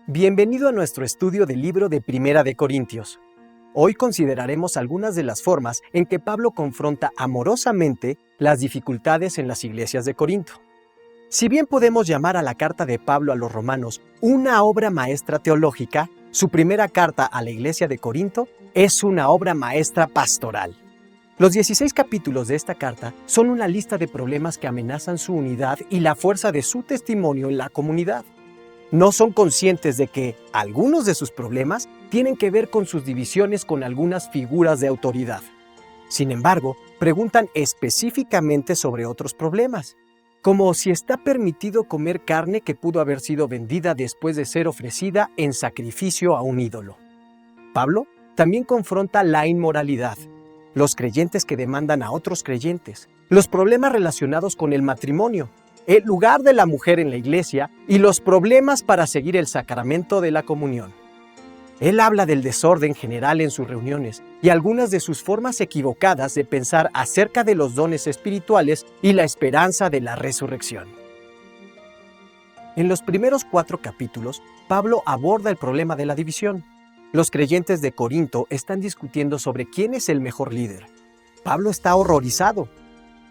Bienvenido a nuestro estudio del libro de Primera de Corintios. Hoy consideraremos algunas de las formas en que Pablo confronta amorosamente las dificultades en las iglesias de Corinto. Si bien podemos llamar a la carta de Pablo a los romanos una obra maestra teológica, su primera carta a la iglesia de Corinto es una obra maestra pastoral. Los 16 capítulos de esta carta son una lista de problemas que amenazan su unidad y la fuerza de su testimonio en la comunidad. No son conscientes de que algunos de sus problemas tienen que ver con sus divisiones con algunas figuras de autoridad. Sin embargo, preguntan específicamente sobre otros problemas, como si está permitido comer carne que pudo haber sido vendida después de ser ofrecida en sacrificio a un ídolo. Pablo también confronta la inmoralidad, los creyentes que demandan a otros creyentes, los problemas relacionados con el matrimonio, el lugar de la mujer en la iglesia y los problemas para seguir el sacramento de la comunión. Él habla del desorden general en sus reuniones y algunas de sus formas equivocadas de pensar acerca de los dones espirituales y la esperanza de la resurrección. En los primeros 4 capítulos, Pablo aborda el problema de la división. Los creyentes de Corinto están discutiendo sobre quién es el mejor líder. Pablo está horrorizado.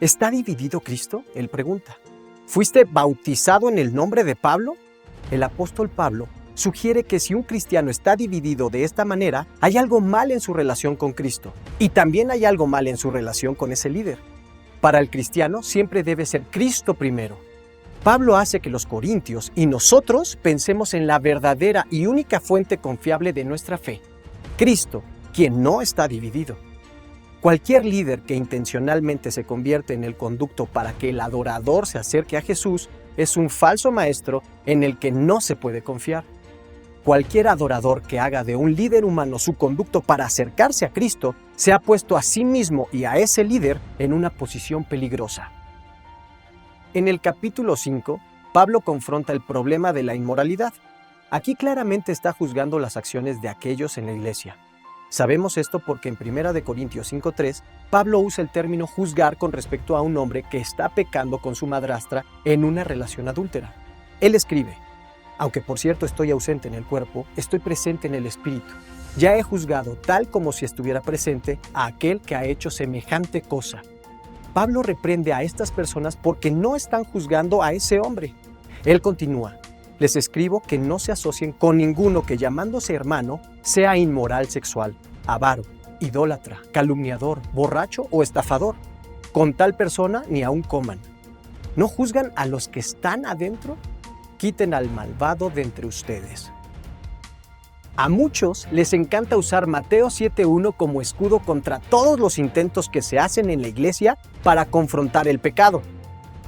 ¿Está dividido Cristo?, él pregunta. ¿Fuiste bautizado en el nombre de Pablo? El apóstol Pablo sugiere que si un cristiano está dividido de esta manera, hay algo mal en su relación con Cristo y también hay algo mal en su relación con ese líder. Para el cristiano siempre debe ser Cristo primero. Pablo hace que los corintios y nosotros pensemos en la verdadera y única fuente confiable de nuestra fe, Cristo, quien no está dividido. Cualquier líder que intencionalmente se convierte en el conducto para que el adorador se acerque a Jesús es un falso maestro en el que no se puede confiar. Cualquier adorador que haga de un líder humano su conducto para acercarse a Cristo se ha puesto a sí mismo y a ese líder en una posición peligrosa. En el capítulo 5, Pablo confronta el problema de la inmoralidad. Aquí claramente está juzgando las acciones de aquellos en la iglesia. Sabemos esto porque en 1 Corintios 5:3, Pablo usa el término juzgar con respecto a un hombre que está pecando con su madrastra en una relación adúltera. Él escribe: aunque por cierto estoy ausente en el cuerpo, estoy presente en el espíritu. Ya he juzgado tal como si estuviera presente a aquel que ha hecho semejante cosa. Pablo reprende a estas personas porque no están juzgando a ese hombre. Él continúa: les escribo que no se asocien con ninguno que llamándose hermano sea inmoral sexual, avaro, idólatra, calumniador, borracho o estafador. Con tal persona ni aun coman. ¿No juzgan a los que están adentro? Quiten al malvado de entre ustedes. A muchos les encanta usar Mateo 7:1 como escudo contra todos los intentos que se hacen en la iglesia para confrontar el pecado.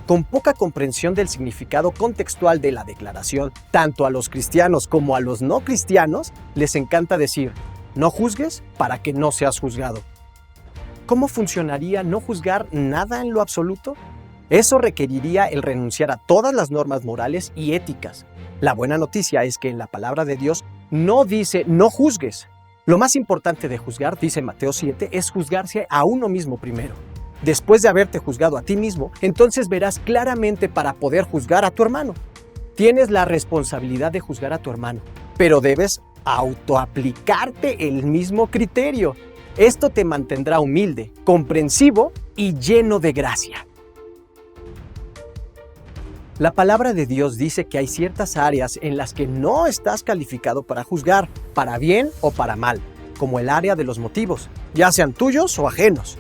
Con poca comprensión del significado contextual de la declaración, tanto a los cristianos como a los no cristianos, les encanta decir: no juzgues para que no seas juzgado. ¿Cómo funcionaría no juzgar nada en lo absoluto? Eso requeriría el renunciar a todas las normas morales y éticas. La buena noticia es que en la palabra de Dios no dice no juzgues. Lo más importante de juzgar, dice Mateo 7, es juzgarse a uno mismo primero. Después de haberte juzgado a ti mismo, entonces verás claramente para poder juzgar a tu hermano. Tienes la responsabilidad de juzgar a tu hermano, pero debes autoaplicarte el mismo criterio. Esto te mantendrá humilde, comprensivo y lleno de gracia. La palabra de Dios dice que hay ciertas áreas en las que no estás calificado para juzgar, para bien o para mal, como el área de los motivos, ya sean tuyos o ajenos.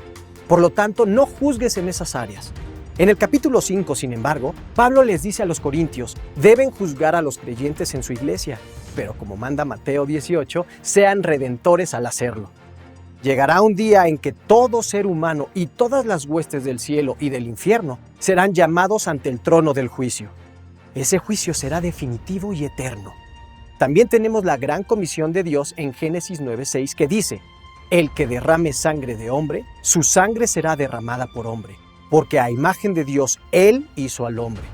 Por lo tanto, no juzgues en esas áreas. En el capítulo 5, sin embargo, Pablo les dice a los corintios, deben juzgar a los creyentes en su iglesia, pero como manda Mateo 18, sean redentores al hacerlo. Llegará un día en que todo ser humano y todas las huestes del cielo y del infierno serán llamados ante el trono del juicio. Ese juicio será definitivo y eterno. También tenemos la gran comisión de Dios en Génesis 9:6 que dice: el que derrame sangre de hombre, su sangre será derramada por hombre, porque a imagen de Dios Él hizo al hombre.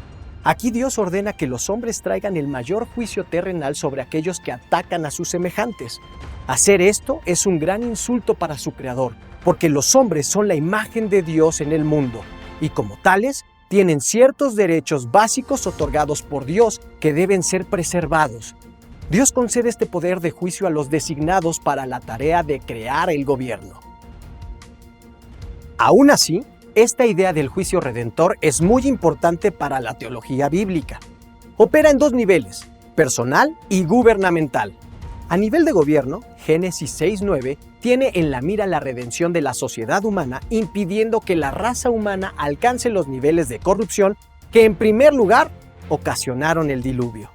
Aquí Dios ordena que los hombres traigan el mayor juicio terrenal sobre aquellos que atacan a sus semejantes. Hacer esto es un gran insulto para su Creador, porque los hombres son la imagen de Dios en el mundo, y como tales, tienen ciertos derechos básicos otorgados por Dios que deben ser preservados. Dios concede este poder de juicio a los designados para la tarea de crear el gobierno. Aún así, esta idea del juicio redentor es muy importante para la teología bíblica. Opera en dos niveles, personal y gubernamental. A nivel de gobierno, Génesis 6:9 tiene en la mira la redención de la sociedad humana, impidiendo que la raza humana alcance los niveles de corrupción que en primer lugar ocasionaron el diluvio.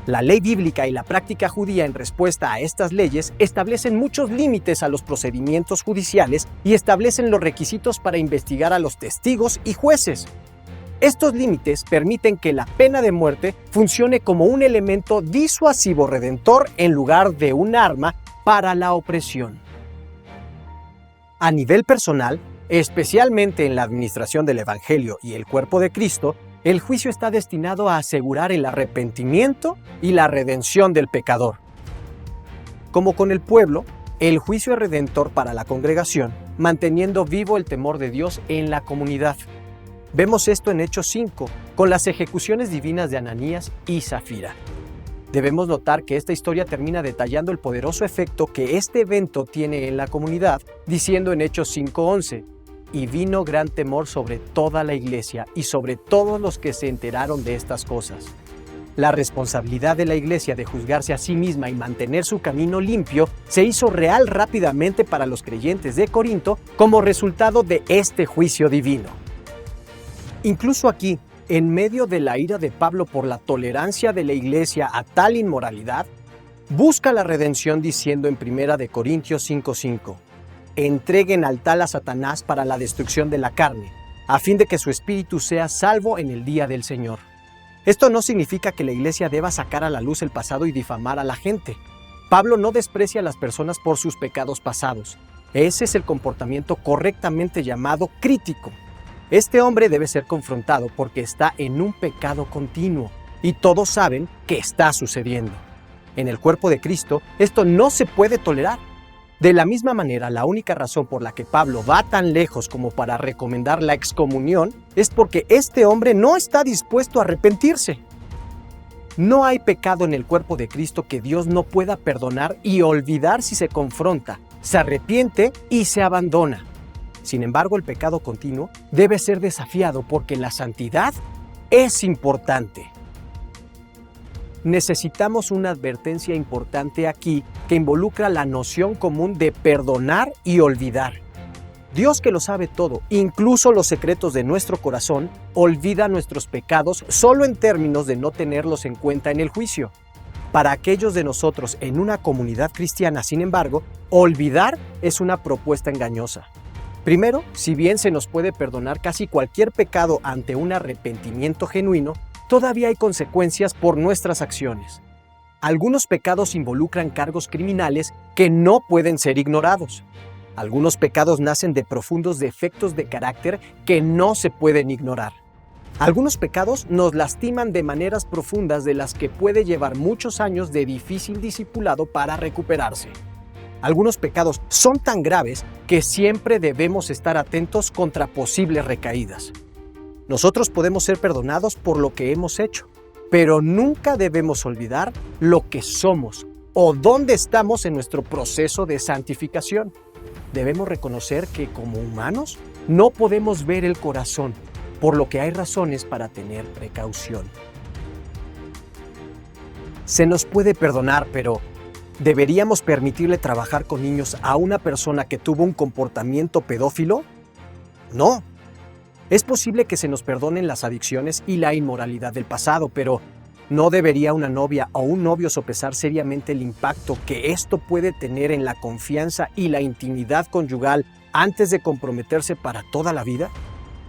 La ley bíblica y la práctica judía en respuesta a estas leyes establecen muchos límites a los procedimientos judiciales y establecen los requisitos para investigar a los testigos y jueces. Estos límites permiten que la pena de muerte funcione como un elemento disuasivo redentor en lugar de un arma para la opresión. A nivel personal, especialmente en la administración del Evangelio y el cuerpo de Cristo, el juicio está destinado a asegurar el arrepentimiento y la redención del pecador. Como con el pueblo, el juicio es redentor para la congregación, manteniendo vivo el temor de Dios en la comunidad. Vemos esto en Hechos 5, con las ejecuciones divinas de Ananías y Zafira. Debemos notar que esta historia termina detallando el poderoso efecto que este evento tiene en la comunidad, diciendo en Hechos 5:11, y vino gran temor sobre toda la iglesia y sobre todos los que se enteraron de estas cosas. La responsabilidad de la iglesia de juzgarse a sí misma y mantener su camino limpio se hizo real rápidamente para los creyentes de Corinto como resultado de este juicio divino. Incluso aquí, en medio de la ira de Pablo por la tolerancia de la iglesia a tal inmoralidad, busca la redención diciendo en 1 Corintios 5:5, entreguen al tal a Satanás para la destrucción de la carne, a fin de que su espíritu sea salvo en el día del Señor. Esto no significa que la iglesia deba sacar a la luz el pasado y difamar a la gente. Pablo no desprecia a las personas por sus pecados pasados. Ese es el comportamiento correctamente llamado crítico. Este hombre debe ser confrontado porque está en un pecado continuo y todos saben que está sucediendo. En el cuerpo de Cristo, esto no se puede tolerar. De la misma manera, la única razón por la que Pablo va tan lejos como para recomendar la excomunión es porque este hombre no está dispuesto a arrepentirse. No hay pecado en el cuerpo de Cristo que Dios no pueda perdonar y olvidar si se confronta, se arrepiente y se abandona. Sin embargo, el pecado continuo debe ser desafiado porque la santidad es importante. Necesitamos una advertencia importante aquí que involucra la noción común de perdonar y olvidar. Dios, que lo sabe todo, incluso los secretos de nuestro corazón, olvida nuestros pecados solo en términos de no tenerlos en cuenta en el juicio. Para aquellos de nosotros en una comunidad cristiana, sin embargo, olvidar es una propuesta engañosa. Primero, si bien se nos puede perdonar casi cualquier pecado ante un arrepentimiento genuino, todavía hay consecuencias por nuestras acciones. Algunos pecados involucran cargos criminales que no pueden ser ignorados. Algunos pecados nacen de profundos defectos de carácter que no se pueden ignorar. Algunos pecados nos lastiman de maneras profundas de las que puede llevar muchos años de difícil discipulado para recuperarse. Algunos pecados son tan graves que siempre debemos estar atentos contra posibles recaídas. Nosotros podemos ser perdonados por lo que hemos hecho, pero nunca debemos olvidar lo que somos o dónde estamos en nuestro proceso de santificación. Debemos reconocer que como humanos no podemos ver el corazón, por lo que hay razones para tener precaución. Se nos puede perdonar, pero ¿deberíamos permitirle trabajar con niños a una persona que tuvo un comportamiento pedófilo? No. Es posible que se nos perdonen las adicciones y la inmoralidad del pasado, pero ¿no debería una novia o un novio sopesar seriamente el impacto que esto puede tener en la confianza y la intimidad conyugal antes de comprometerse para toda la vida?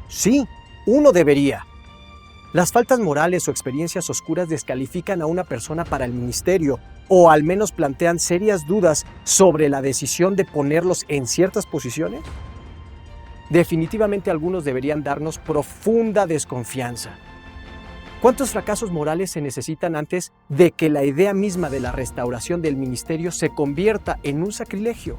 Sí, uno debería. Las faltas morales o experiencias oscuras descalifican a una persona para el ministerio o al menos plantean serias dudas sobre la decisión de ponerlos en ciertas posiciones. Definitivamente algunos deberían darnos profunda desconfianza. ¿Cuántos fracasos morales se necesitan antes de que la idea misma de la restauración del ministerio se convierta en un sacrilegio?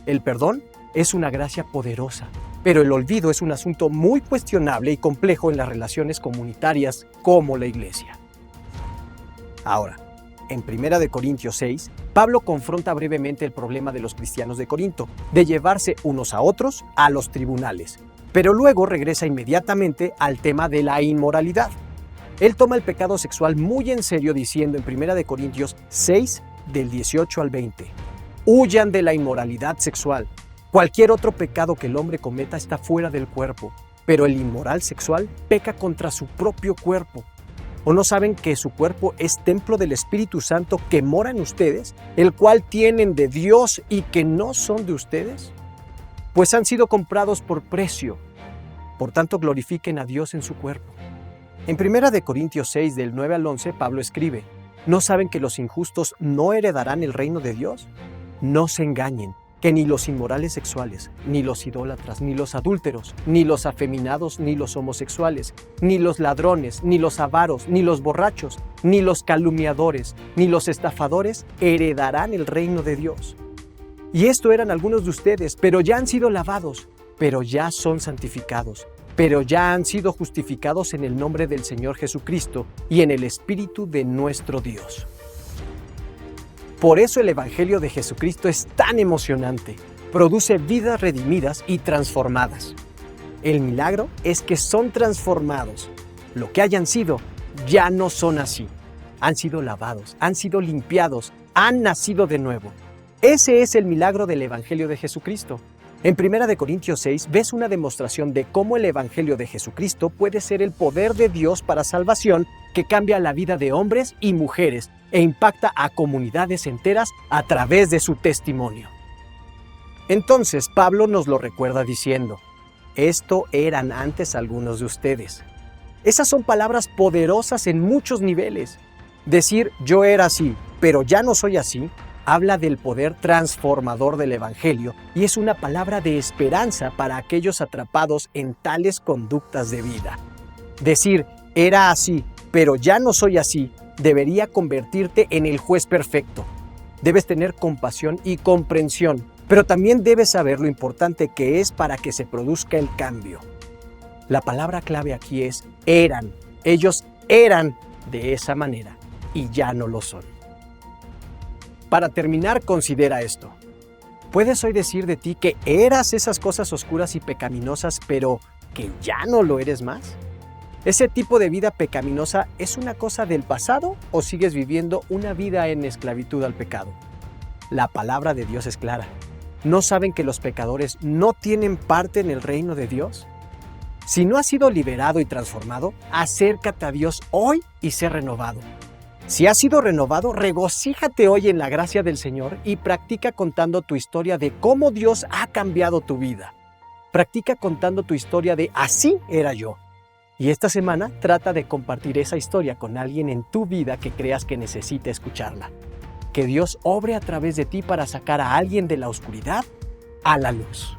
El perdón es una gracia poderosa, pero el olvido es un asunto muy cuestionable y complejo en las relaciones comunitarias como la iglesia. Ahora, En 1 Corintios 6, Pablo confronta brevemente el problema de los cristianos de Corinto, de llevarse unos a otros a los tribunales, pero luego regresa inmediatamente al tema de la inmoralidad. Él toma el pecado sexual muy en serio diciendo en 1 Corintios 6, del 18 al 20, «Huyan de la inmoralidad sexual. Cualquier otro pecado que el hombre cometa está fuera del cuerpo, pero el inmoral sexual peca contra su propio cuerpo. ¿O no saben que su cuerpo es templo del Espíritu Santo que mora en ustedes, el cual tienen de Dios y que no son de ustedes? Pues han sido comprados por precio. Por tanto, glorifiquen a Dios en su cuerpo». En 1 Corintios 6, del 9 al 11, Pablo escribe, ¿no saben que los injustos no heredarán el reino de Dios? No se engañen, que ni los inmorales sexuales, ni los idólatras, ni los adúlteros, ni los afeminados, ni los homosexuales, ni los ladrones, ni los avaros, ni los borrachos, ni los calumniadores, ni los estafadores heredarán el reino de Dios. Y esto eran algunos de ustedes, pero ya han sido lavados, pero ya son santificados, pero ya han sido justificados en el nombre del Señor Jesucristo y en el Espíritu de nuestro Dios. Por eso el Evangelio de Jesucristo es tan emocionante. Produce vidas redimidas y transformadas. El milagro es que son transformados. Lo que hayan sido, ya no son así. Han sido lavados, han sido limpiados, han nacido de nuevo. Ese es el milagro del Evangelio de Jesucristo. En 1 Corintios 6 ves una demostración de cómo el Evangelio de Jesucristo puede ser el poder de Dios para salvación que cambia la vida de hombres y mujeres e impacta a comunidades enteras a través de su testimonio. Entonces Pablo nos lo recuerda diciendo, esto eran antes algunos de ustedes. Esas son palabras poderosas en muchos niveles. Decir yo era así, pero ya no soy así, habla del poder transformador del Evangelio y es una palabra de esperanza para aquellos atrapados en tales conductas de vida. Decir, era así, pero ya no soy así, debería convertirte en el juez perfecto. Debes tener compasión y comprensión, pero también debes saber lo importante que es para que se produzca el cambio. La palabra clave aquí es eran. Ellos eran de esa manera y ya no lo son. Para terminar, considera esto. ¿Puedes hoy decir de ti que eras esas cosas oscuras y pecaminosas, pero que ya no lo eres más? ¿Ese tipo de vida pecaminosa es una cosa del pasado o sigues viviendo una vida en esclavitud al pecado? La palabra de Dios es clara. ¿No saben que los pecadores no tienen parte en el reino de Dios? Si no has sido liberado y transformado, acércate a Dios hoy y sé renovado. Si has sido renovado, regocíjate hoy en la gracia del Señor y practica contando tu historia de cómo Dios ha cambiado tu vida. Practica contando tu historia de así era yo. Y esta semana trata de compartir esa historia con alguien en tu vida que creas que necesite escucharla. Que Dios obre a través de ti para sacar a alguien de la oscuridad a la luz.